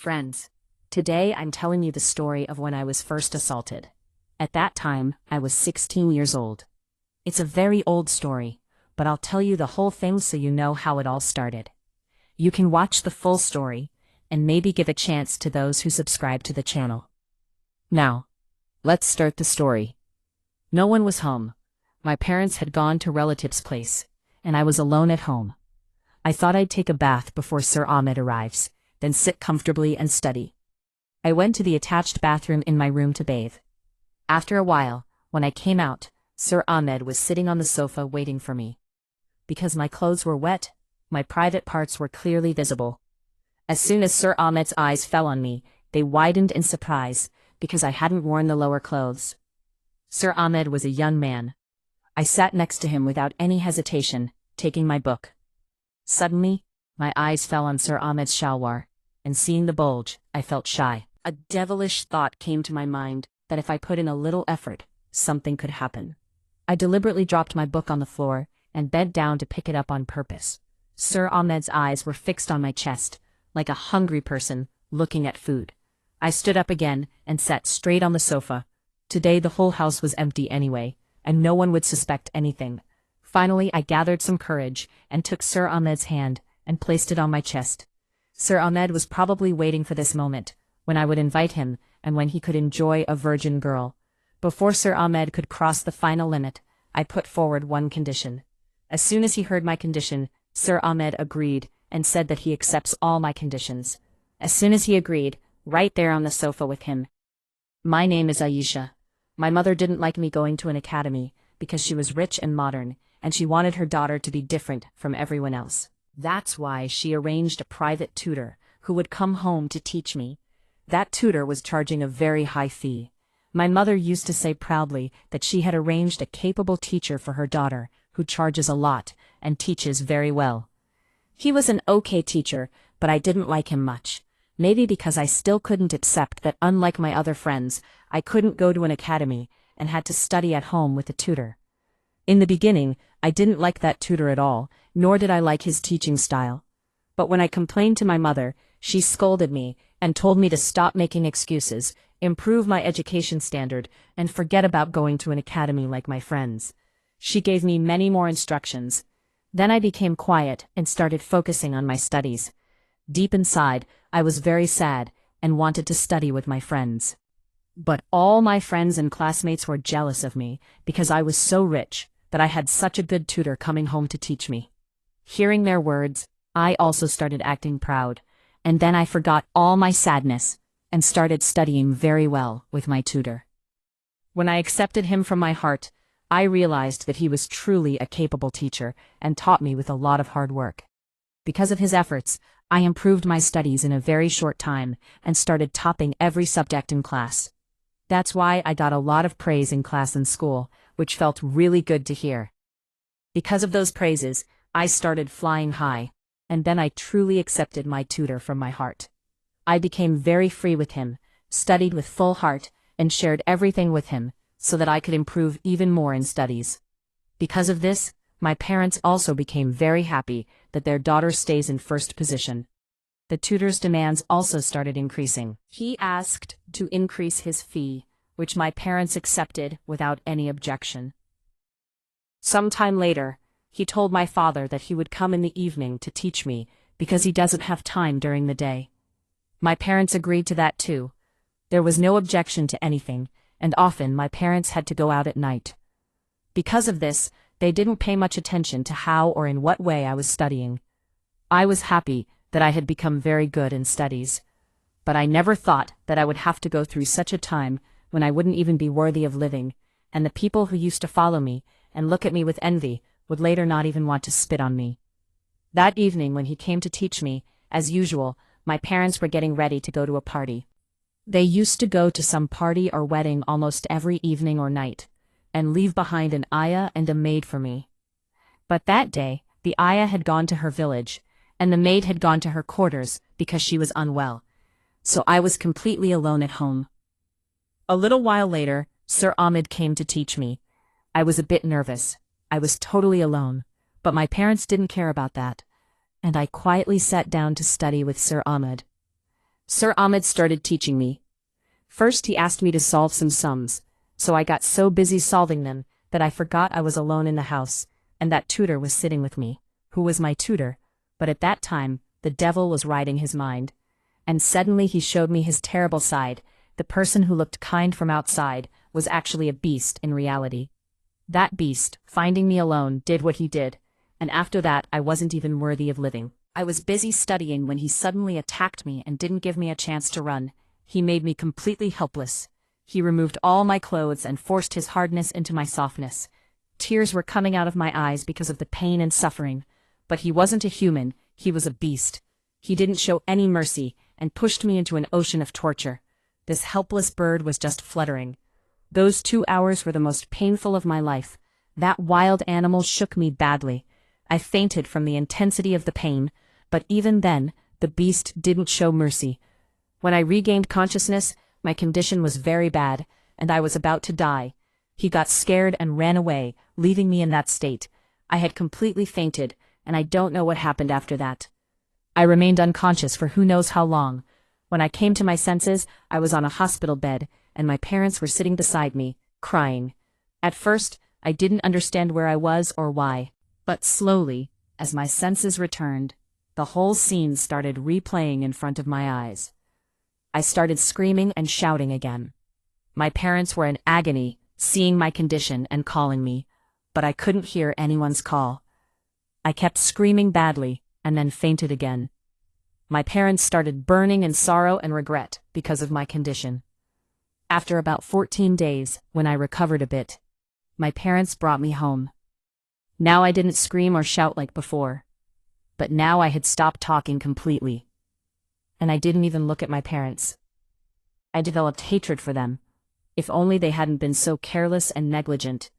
Friends, today I'm telling you the story of when I was first assaulted. At that time, I was 16 years old. It's a very old story, but I'll tell you the whole thing so you know how it all started. You can watch the full story, and maybe give a chance to those who subscribe to the channel. Now, let's start the story. No one was home. My parents had gone to relatives' place, and I was alone at home. I thought I'd take a bath before Sir Ahmed arrives, then sit comfortably and study. I went to the attached bathroom in my room to bathe. After a while, when I came out, Sir Ahmed was sitting on the sofa waiting for me. Because my clothes were wet, my private parts were clearly visible. As soon as Sir Ahmed's eyes fell on me, they widened in surprise, because I hadn't worn the lower clothes. Sir Ahmed was a young man. I sat next to him without any hesitation, taking my book. Suddenly, my eyes fell on Sir Ahmed's shalwar, and seeing the bulge, I felt shy. A devilish thought came to my mind, that if I put in a little effort, something could happen. I deliberately dropped my book on the floor, and bent down to pick it up on purpose. Sir Ahmed's eyes were fixed on my chest, like a hungry person looking at food. I stood up again, and sat straight on the sofa. Today the whole house was empty anyway, and no one would suspect anything. Finally I gathered some courage, and took Sir Ahmed's hand, and placed it on my chest. Sir Ahmed was probably waiting for this moment, when I would invite him, and when he could enjoy a virgin girl. Before Sir Ahmed could cross the final limit, I put forward one condition. As soon as he heard my condition, Sir Ahmed agreed, and said that he accepts all my conditions. As soon as he agreed, right there on the sofa with him. My name is Aisha. My mother didn't like me going to an academy, because she was rich and modern, and she wanted her daughter to be different from everyone else. That's why she arranged a private tutor, who would come home to teach me. That tutor was charging a very high fee. My mother used to say proudly that she had arranged a capable teacher for her daughter, who charges a lot, and teaches very well. He was an okay teacher, but I didn't like him much. Maybe because I still couldn't accept that unlike my other friends, I couldn't go to an academy, and had to study at home with a tutor. In the beginning, I didn't like that tutor at all, nor did I like his teaching style. But when I complained to my mother, she scolded me, and told me to stop making excuses, improve my education standard, and forget about going to an academy like my friends. She gave me many more instructions. Then I became quiet and started focusing on my studies. Deep inside, I was very sad, and wanted to study with my friends. But all my friends and classmates were jealous of me, because I was so rich, that I had such a good tutor coming home to teach me. Hearing their words, I also started acting proud, and then I forgot all my sadness, and started studying very well with my tutor. When I accepted him from my heart, I realized that he was truly a capable teacher, and taught me with a lot of hard work. Because of his efforts, I improved my studies in a very short time, and started topping every subject in class. That's why I got a lot of praise in class and school, which felt really good to hear. Because of those praises, I started flying high, and then I truly accepted my tutor from my heart. I became very free with him, studied with full heart, and shared everything with him, so that I could improve even more in studies. Because of this, my parents also became very happy that their daughter stays in first position. The tutor's demands also started increasing. He asked to increase his fee, which my parents accepted without any objection. Some time later, he told my father that he would come in the evening to teach me, because he doesn't have time during the day. My parents agreed to that too. There was no objection to anything, and often my parents had to go out at night. Because of this, they didn't pay much attention to how or in what way I was studying. I was happy that I had become very good in studies. But I never thought that I would have to go through such a time when I wouldn't even be worthy of living, and the people who used to follow me and look at me with envy would later not even want to spit on me. That evening when he came to teach me, as usual, my parents were getting ready to go to a party. They used to go to some party or wedding almost every evening or night, and leave behind an ayah and a maid for me. But that day, the ayah had gone to her village, and the maid had gone to her quarters because she was unwell. So I was completely alone at home. A little while later, Sir Ahmed came to teach me. I was a bit nervous. I was totally alone, but my parents didn't care about that, and I quietly sat down to study with Sir Ahmed. Sir Ahmed started teaching me. First he asked me to solve some sums, so I got so busy solving them that I forgot I was alone in the house, and that tutor was sitting with me, who was my tutor, but at that time, the devil was riding his mind. And suddenly he showed me his terrible side. The person who looked kind from outside was actually a beast in reality. That beast, finding me alone, did what he did, and after that I wasn't even worthy of living. I was busy studying when he suddenly attacked me and didn't give me a chance to run. He made me completely helpless. He removed all my clothes and forced his hardness into my softness. Tears were coming out of my eyes because of the pain and suffering. But he wasn't a human, he was a beast. He didn't show any mercy and pushed me into an ocean of torture. This helpless bird was just fluttering. Those 2 hours were the most painful of my life. That wild animal shook me badly. I fainted from the intensity of the pain, but even then, the beast didn't show mercy. When I regained consciousness, my condition was very bad, and I was about to die. He got scared and ran away, leaving me in that state. I had completely fainted, and I don't know what happened after that. I remained unconscious for who knows how long. When I came to my senses, I was on a hospital bed, and my parents were sitting beside me, crying. At first, I didn't understand where I was or why. But slowly, as my senses returned, the whole scene started replaying in front of my eyes. I started screaming and shouting again. My parents were in agony, seeing my condition and calling me, but I couldn't hear anyone's call. I kept screaming badly, and then fainted again. My parents started burning in sorrow and regret because of my condition. After about 14 days, when I recovered a bit, my parents brought me home. Now I didn't scream or shout like before, but now I had stopped talking completely. And I didn't even look at my parents. I developed hatred for them. If only they hadn't been so careless and negligent.